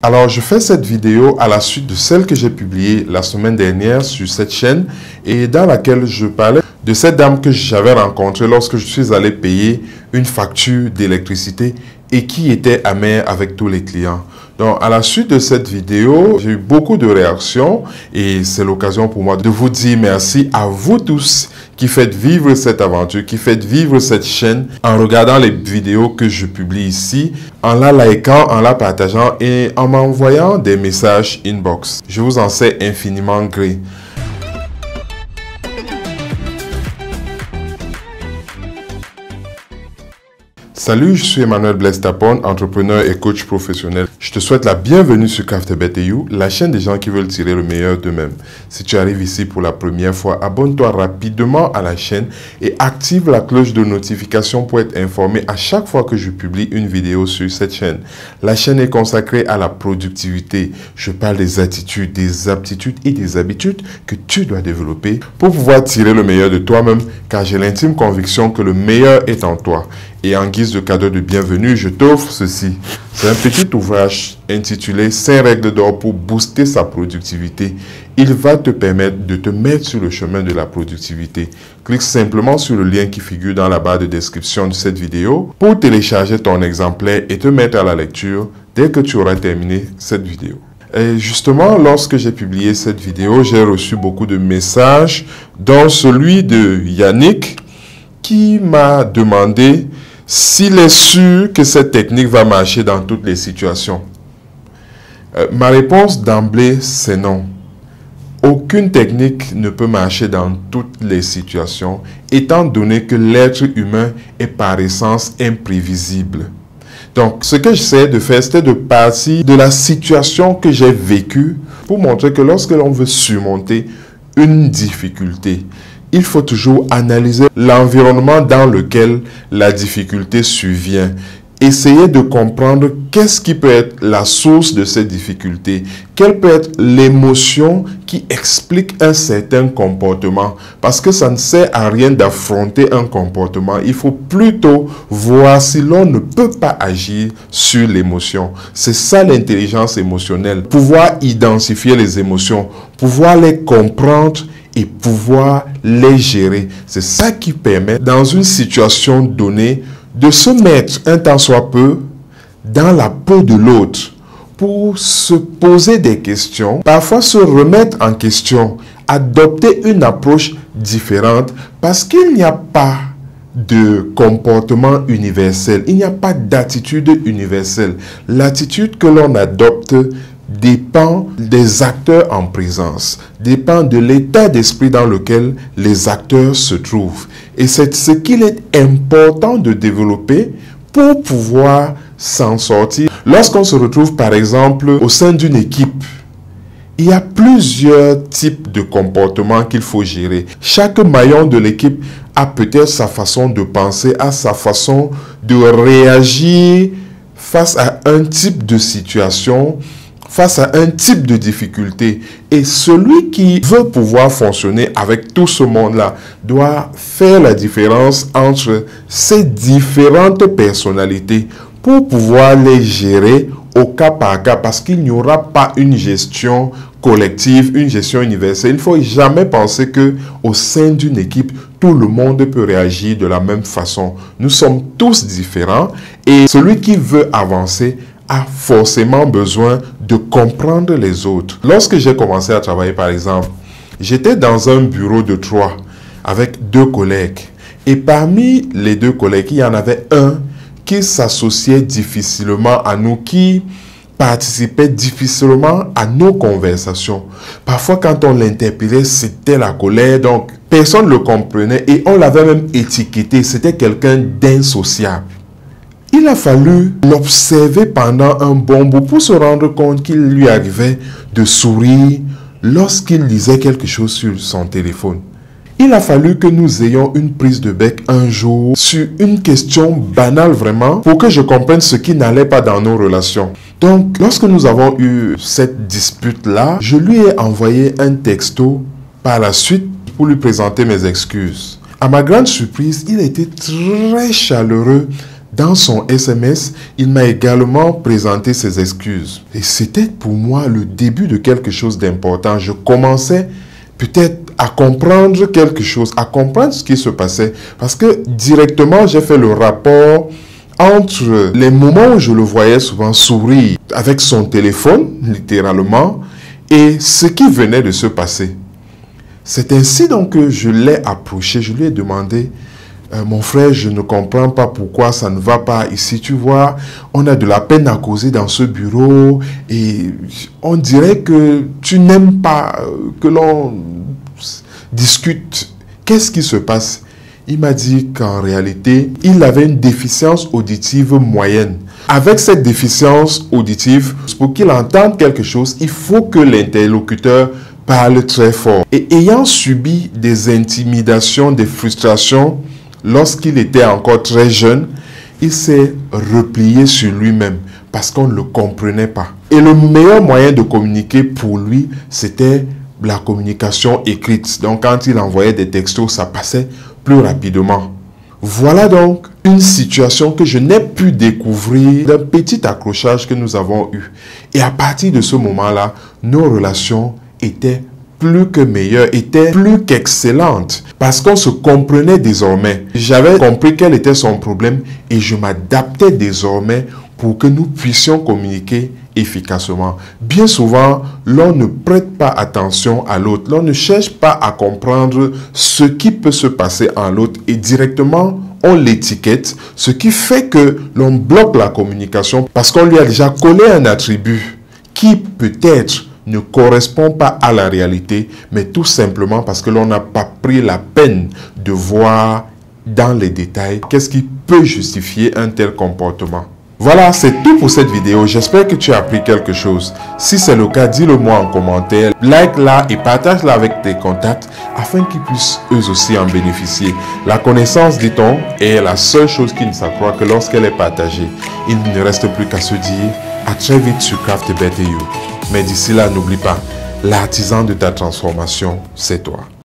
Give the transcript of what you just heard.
Alors, je fais cette vidéo à la suite de celle que j'ai publiée la semaine dernière sur cette chaîne et dans laquelle je parlais de cette dame que j'avais rencontrée lorsque je suis allé payer une facture d'électricité et qui était amère avec tous les clients. Donc, à la suite de cette vidéo, j'ai eu beaucoup de réactions et c'est l'occasion pour moi de vous dire merci à vous tous qui faites vivre cette aventure, qui faites vivre cette chaîne en regardant les vidéos que je publie ici, en la likant, en la partageant et en m'envoyant des messages inbox. Je vous en sais infiniment gré. Salut, je suis Emmanuel Blaise Tapon, entrepreneur et coach professionnel. Je te souhaite la bienvenue sur CraftBTU, la chaîne des gens qui veulent tirer le meilleur d'eux-mêmes. Si tu arrives ici pour la première fois, abonne-toi rapidement à la chaîne et active la cloche de notification pour être informé à chaque fois que je publie une vidéo sur cette chaîne. La chaîne est consacrée à la productivité. Je parle des attitudes, des aptitudes et des habitudes que tu dois développer pour pouvoir tirer le meilleur de toi-même, car j'ai l'intime conviction que le meilleur est en toi. Et en guise de cadeau de bienvenue, je t'offre ceci. C'est un petit ouvrage intitulé « 5 règles d'or pour booster sa productivité ». Il va te permettre de te mettre sur le chemin de la productivité. Clique simplement sur le lien qui figure dans la barre de description de cette vidéo pour télécharger ton exemplaire et te mettre à la lecture dès que tu auras terminé cette vidéo. Et justement, lorsque j'ai publié cette vidéo, j'ai reçu beaucoup de messages, dont celui de Yannick qui m'a demandé s'il est sûr que cette technique va marcher dans toutes les situations. Ma réponse d'emblée, c'est non. Aucune technique ne peut marcher dans toutes les situations, étant donné que l'être humain est par essence imprévisible. Donc, ce que j'essayais de faire, c'était de partir de la situation que j'ai vécue pour montrer que lorsque l'on veut surmonter une difficulté, il faut toujours analyser l'environnement dans lequel la difficulté survient. Essayer de comprendre qu'est-ce qui peut être la source de cette difficulté. Quelle peut être l'émotion qui explique un certain comportement. Parce que ça ne sert à rien d'affronter un comportement. Il faut plutôt voir si l'on ne peut pas agir sur l'émotion. C'est ça l'intelligence émotionnelle. Pouvoir identifier les émotions, pouvoir les comprendre et pouvoir les gérer. C'est ça qui permet, dans une situation donnée, de se mettre un tant soit peu dans la peau de l'autre pour se poser des questions, parfois se remettre en question, adopter une approche différente parce qu'il n'y a pas de comportement universel, il n'y a pas d'attitude universelle. L'attitude que l'on adopte dépend des acteurs en présence, dépend de l'état d'esprit dans lequel les acteurs se trouvent. Et c'est ce qu'il est important de développer pour pouvoir s'en sortir. Lorsqu'on se retrouve par exemple au sein d'une équipe, il y a plusieurs types de comportements qu'il faut gérer. Chaque maillon de l'équipe a peut-être sa façon de penser, a sa façon de réagir face à un type de situation, face à un type de difficulté. Et celui qui veut pouvoir fonctionner avec tout ce monde-là doit faire la différence entre ces différentes personnalités pour pouvoir les gérer au cas par cas, parce qu'il n'y aura pas une gestion collective, une gestion universelle. Il ne faut jamais penser que au sein d'une équipe, tout le monde peut réagir de la même façon. Nous sommes tous différents et celui qui veut avancer a forcément besoin de comprendre les autres. Lorsque j'ai commencé à travailler, par exemple, j'étais dans un bureau de 3 avec 2 collègues. Et parmi les 2 collègues, il y en avait un qui s'associait difficilement à nous, qui participait difficilement à nos conversations. Parfois, quand on l'interpellait, c'était la colère. Donc, personne ne le comprenait et on l'avait même étiqueté. C'était quelqu'un d'insociable. Il a fallu l'observer pendant un bon bout pour se rendre compte qu'il lui arrivait de sourire lorsqu'il lisait quelque chose sur son téléphone. Il a fallu que nous ayons une prise de bec un jour sur une question banale vraiment pour que je comprenne ce qui n'allait pas dans nos relations. Donc, lorsque nous avons eu cette dispute-là, je lui ai envoyé un texto par la suite pour lui présenter mes excuses. À ma grande surprise, il a été très chaleureux Dans son SMS, il m'a également présenté ses excuses. Et c'était pour moi le début de quelque chose d'important. Je commençais peut-être à comprendre quelque chose, à comprendre ce qui se passait. Parce que directement, j'ai fait le rapport entre les moments où je le voyais souvent sourire avec son téléphone, littéralement, et ce qui venait de se passer. C'est ainsi donc que je l'ai approché, je lui ai demandé: mon frère, je ne comprends pas pourquoi ça ne va pas ici. Tu vois, on a de la peine à causer dans ce bureau et on dirait que tu n'aimes pas que l'on discute. Qu'est-ce qui se passe? Il m'a dit qu'en réalité, il avait une déficience auditive moyenne. Avec cette déficience auditive, pour qu'il entende quelque chose, il faut que l'interlocuteur parle très fort. Et ayant subi des intimidations, des frustrations, lorsqu'il était encore très jeune, il s'est replié sur lui-même parce qu'on ne le comprenait pas. Et le meilleur moyen de communiquer pour lui, c'était la communication écrite. Donc quand il envoyait des textos, ça passait plus rapidement. Voilà donc une situation que je n'ai pu découvrir d'un petit accrochage que nous avons eu. Et à partir de ce moment-là, nos relations étaient plus que meilleures, étaient plus qu'excellentes. Parce qu'on se comprenait désormais. J'avais compris quel était son problème et je m'adaptais désormais pour que nous puissions communiquer efficacement. Bien souvent, l'on ne prête pas attention à l'autre. L'on ne cherche pas à comprendre ce qui peut se passer en l'autre et directement, on l'étiquette, ce qui fait que l'on bloque la communication parce qu'on lui a déjà collé un attribut qui peut-être ne correspond pas à la réalité, mais tout simplement parce que l'on n'a pas pris la peine de voir dans les détails qu'est-ce qui peut justifier un tel comportement. Voilà, c'est tout pour cette vidéo. J'espère que tu as appris quelque chose. Si c'est le cas, dis-le moi en commentaire, like-la et partage-la avec tes contacts afin qu'ils puissent eux aussi en bénéficier. La connaissance, dit-on, est la seule chose qui ne s'accroît que lorsqu'elle est partagée. Il ne reste plus qu'à se dire à très vite sur Craft Better You. Mais d'ici là, n'oublie pas, l'artisan de ta transformation, c'est toi.